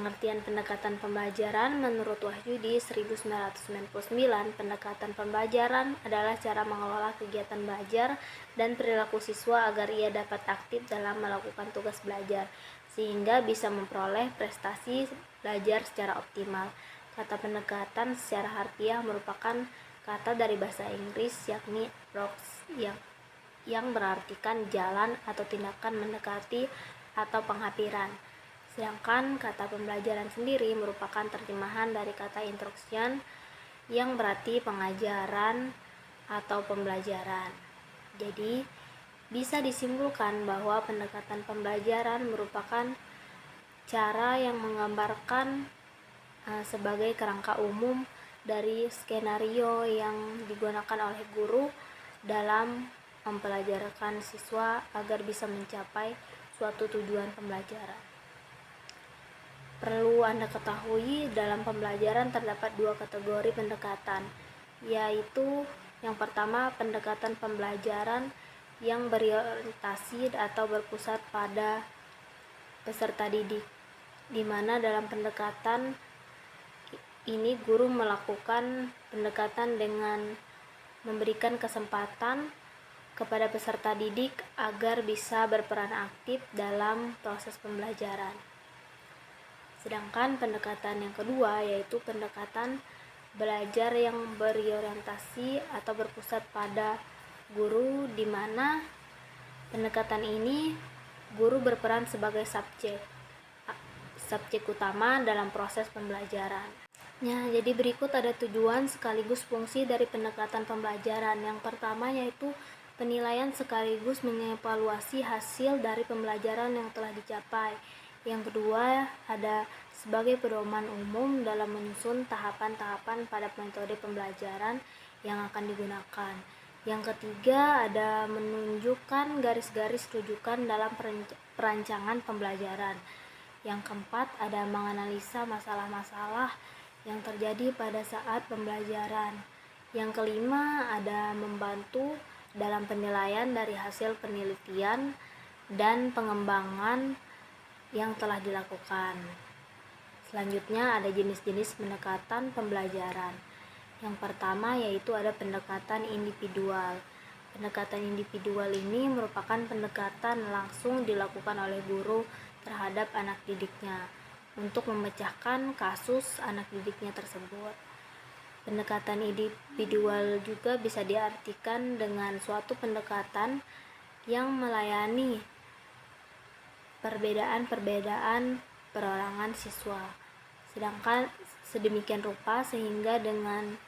Pengertian pendekatan pembelajaran menurut Wahyudi 1999, pendekatan pembelajaran adalah cara mengelola kegiatan belajar dan perilaku siswa agar ia dapat aktif dalam melakukan tugas belajar, sehingga bisa memperoleh prestasi belajar secara optimal. Kata pendekatan secara harfiah merupakan kata dari bahasa Inggris yakni approach yang berartikan jalan atau tindakan mendekati atau penghampiran. Sedangkan kata pembelajaran sendiri merupakan terjemahan dari kata instruction yang berarti pengajaran atau pembelajaran. Jadi, bisa disimpulkan bahwa pendekatan pembelajaran merupakan cara yang menggambarkan sebagai kerangka umum dari skenario yang digunakan oleh guru dalam mempelajarkan siswa agar bisa mencapai suatu tujuan pembelajaran. Perlu Anda ketahui, dalam pembelajaran terdapat dua kategori pendekatan, yaitu yang pertama pendekatan pembelajaran yang berorientasi atau berpusat pada peserta didik, di mana dalam pendekatan ini guru melakukan pendekatan dengan memberikan kesempatan kepada peserta didik agar bisa berperan aktif dalam proses pembelajaran. Sedangkan pendekatan yang kedua yaitu pendekatan belajar yang berorientasi atau berpusat pada guru, di mana pendekatan ini guru berperan sebagai subjek utama dalam proses pembelajaran. Jadi berikut ada tujuan sekaligus fungsi dari pendekatan pembelajaran. Yang pertama yaitu penilaian sekaligus mengevaluasi hasil dari pembelajaran yang telah dicapai. Yang kedua ada sebagai pedoman umum dalam menyusun tahapan-tahapan pada metode pembelajaran yang akan digunakan. Yang ketiga ada menunjukkan garis-garis rujukan dalam perancangan pembelajaran. Yang keempat ada menganalisa masalah-masalah yang terjadi pada saat pembelajaran. Yang kelima ada membantu dalam penilaian dari hasil penelitian dan pengembangan yang telah dilakukan. Selanjutnya ada jenis-jenis pendekatan pembelajaran. Yang pertama yaitu ada pendekatan individual. Pendekatan individual ini merupakan pendekatan langsung dilakukan oleh guru terhadap anak didiknya untuk memecahkan kasus anak didiknya tersebut. Pendekatan individual juga bisa diartikan dengan suatu pendekatan yang melayani perbedaan perorangan siswa, sedangkan sedemikian rupa sehingga dengan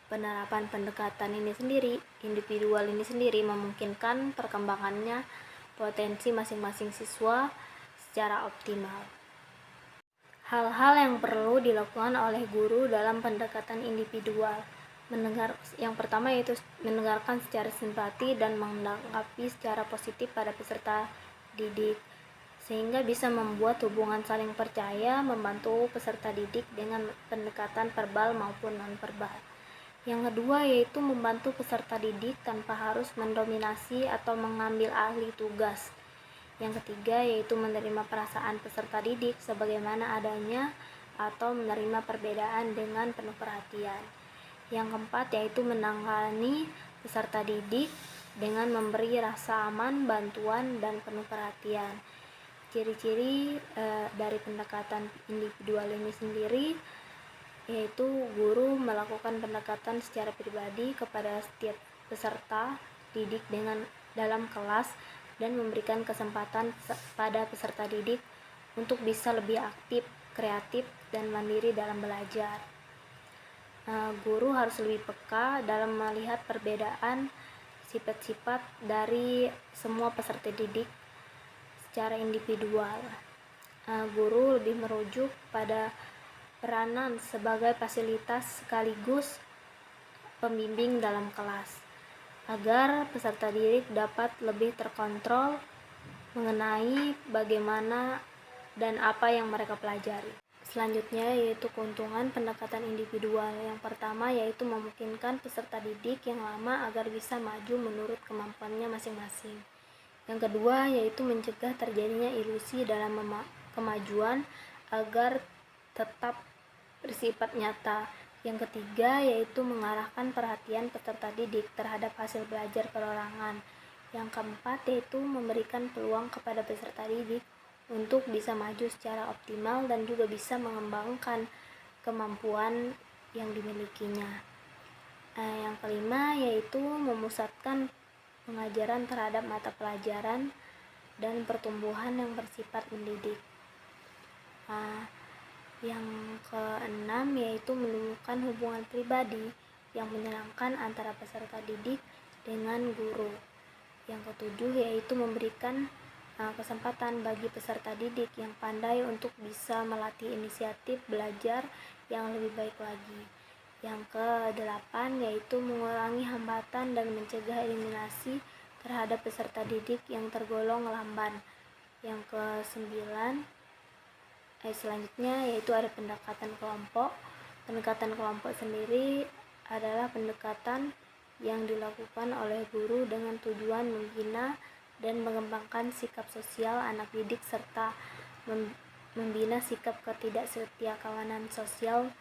penerapan pendekatan ini sendiri, individual ini sendiri memungkinkan perkembangannya potensi masing-masing siswa secara optimal. Hal-hal yang perlu dilakukan oleh guru dalam pendekatan individual. Yang pertama yaitu mendengarkan secara simpati dan menanggapi secara positif pada peserta didik, sehingga bisa membuat hubungan saling percaya, membantu peserta didik dengan pendekatan verbal maupun non-verbal. Yang kedua yaitu membantu peserta didik tanpa harus mendominasi atau mengambil alih tugas. Yang ketiga yaitu menerima perasaan peserta didik sebagaimana adanya atau menerima perbedaan dengan penuh perhatian. Yang keempat yaitu menangani peserta didik dengan memberi rasa aman, bantuan, dan penuh perhatian. Ciri-ciri dari pendekatan individual ini sendiri yaitu guru melakukan pendekatan secara pribadi kepada setiap peserta didik dalam kelas dan memberikan kesempatan pada peserta didik untuk bisa lebih aktif, kreatif, dan mandiri dalam belajar. Guru harus lebih peka dalam melihat perbedaan sifat-sifat dari semua peserta didik secara individual. Guru lebih merujuk pada peranan sebagai fasilitas sekaligus pembimbing dalam kelas, agar peserta didik dapat lebih terkontrol mengenai bagaimana dan apa yang mereka pelajari. Selanjutnya yaitu keuntungan pendekatan individual. Yang pertama yaitu memungkinkan peserta didik yang lama agar bisa maju menurut kemampuannya masing-masing. Yang kedua yaitu mencegah terjadinya ilusi dalam kemajuan agar tetap bersifat nyata. Yang ketiga yaitu mengarahkan perhatian peserta didik terhadap hasil belajar perorangan. Yang keempat yaitu memberikan peluang kepada peserta didik untuk bisa maju secara optimal dan juga bisa mengembangkan kemampuan yang dimilikinya. Yang kelima yaitu memusatkan pengajaran terhadap mata pelajaran dan pertumbuhan yang bersifat mendidik. Yang keenam yaitu menemukan hubungan pribadi yang menyenangkan antara peserta didik dengan guru. Yang ketujuh yaitu memberikan kesempatan bagi peserta didik yang pandai untuk bisa melatih inisiatif belajar yang lebih baik lagi. Yang kedelapan yaitu mengurangi hambatan dan mencegah eliminasi terhadap peserta didik yang tergolong lamban. Yang kesembilan selanjutnya yaitu ada pendekatan kelompok. Pendekatan kelompok sendiri adalah pendekatan yang dilakukan oleh guru dengan tujuan membina dan mengembangkan sikap sosial anak didik serta membina sikap ketidaksetiakawanan sosial.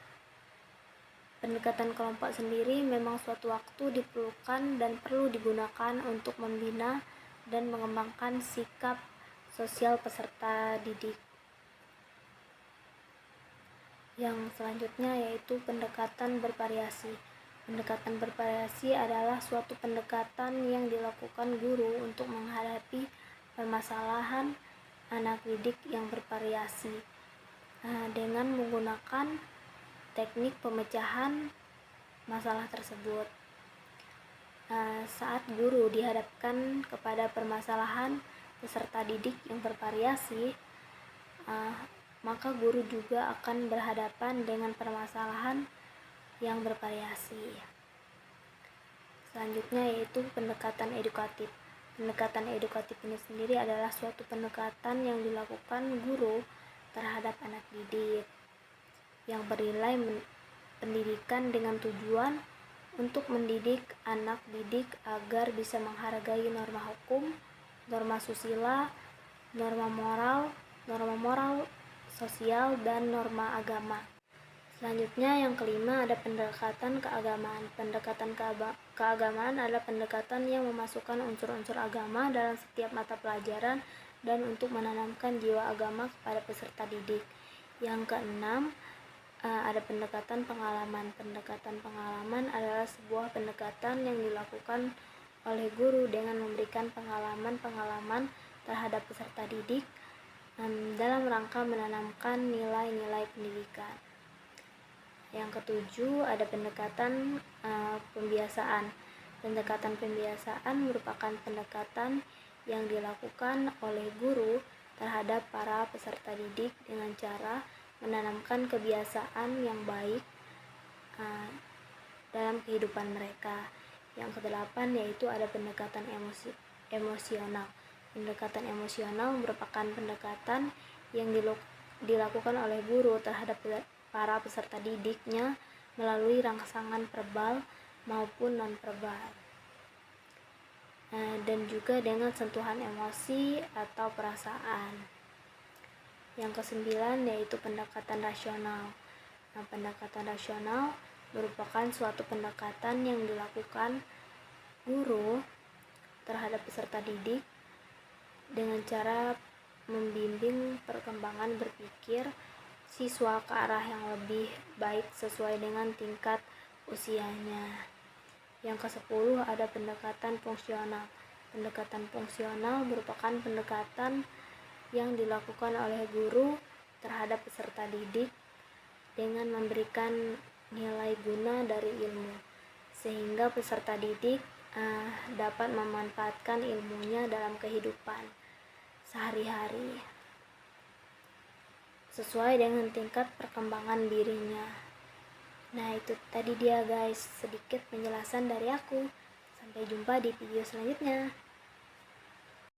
Pendekatan kelompok sendiri memang suatu waktu diperlukan dan perlu digunakan untuk membina dan mengembangkan sikap sosial peserta didik. Yang selanjutnya yaitu pendekatan bervariasi. Pendekatan bervariasi adalah suatu pendekatan yang dilakukan guru untuk menghadapi permasalahan anak didik yang bervariasi dengan menggunakan teknik pemecahan masalah tersebut. Saat guru dihadapkan kepada permasalahan peserta didik yang bervariasi, maka guru juga akan berhadapan dengan permasalahan yang bervariasi. Selanjutnya yaitu pendekatan edukatif. Pendekatan edukatif ini sendiri adalah suatu pendekatan yang dilakukan guru terhadap anak didik yang bernilai pendidikan dengan tujuan untuk mendidik anak didik agar bisa menghargai norma hukum, norma susila, norma moral sosial, dan norma agama. Selanjutnya yang kelima ada pendekatan keagamaan. Pendekatan keagamaan adalah pendekatan yang memasukkan unsur-unsur agama dalam setiap mata pelajaran dan untuk menanamkan jiwa agama kepada peserta didik. Yang keenam ada pendekatan pengalaman. Pendekatan pengalaman adalah sebuah pendekatan yang dilakukan oleh guru dengan memberikan pengalaman terhadap peserta didik dalam rangka menanamkan nilai-nilai pendidikan. Yang ketujuh ada pendekatan pembiasaan. Pendekatan pembiasaan merupakan pendekatan yang dilakukan oleh guru terhadap para peserta didik dengan cara menanamkan kebiasaan yang baik dalam kehidupan mereka. Yang kedelapan yaitu ada pendekatan emosional. Pendekatan emosional merupakan pendekatan yang dilakukan oleh guru terhadap para peserta didiknya melalui rangsangan verbal maupun non-verbal, dan juga dengan sentuhan emosi atau perasaan. Yang kesembilan yaitu pendekatan rasional. Pendekatan rasional merupakan suatu pendekatan yang dilakukan guru terhadap peserta didik dengan cara membimbing perkembangan berpikir siswa ke arah yang lebih baik sesuai dengan tingkat usianya. Yang ke-10 ada pendekatan fungsional. Pendekatan fungsional merupakan pendekatan yang dilakukan oleh guru terhadap peserta didik dengan memberikan nilai guna dari ilmu, sehingga peserta didik dapat memanfaatkan ilmunya dalam kehidupan sehari-hari sesuai dengan tingkat perkembangan dirinya. Nah, itu tadi dia guys, sedikit penjelasan dari aku. Sampai jumpa di video selanjutnya.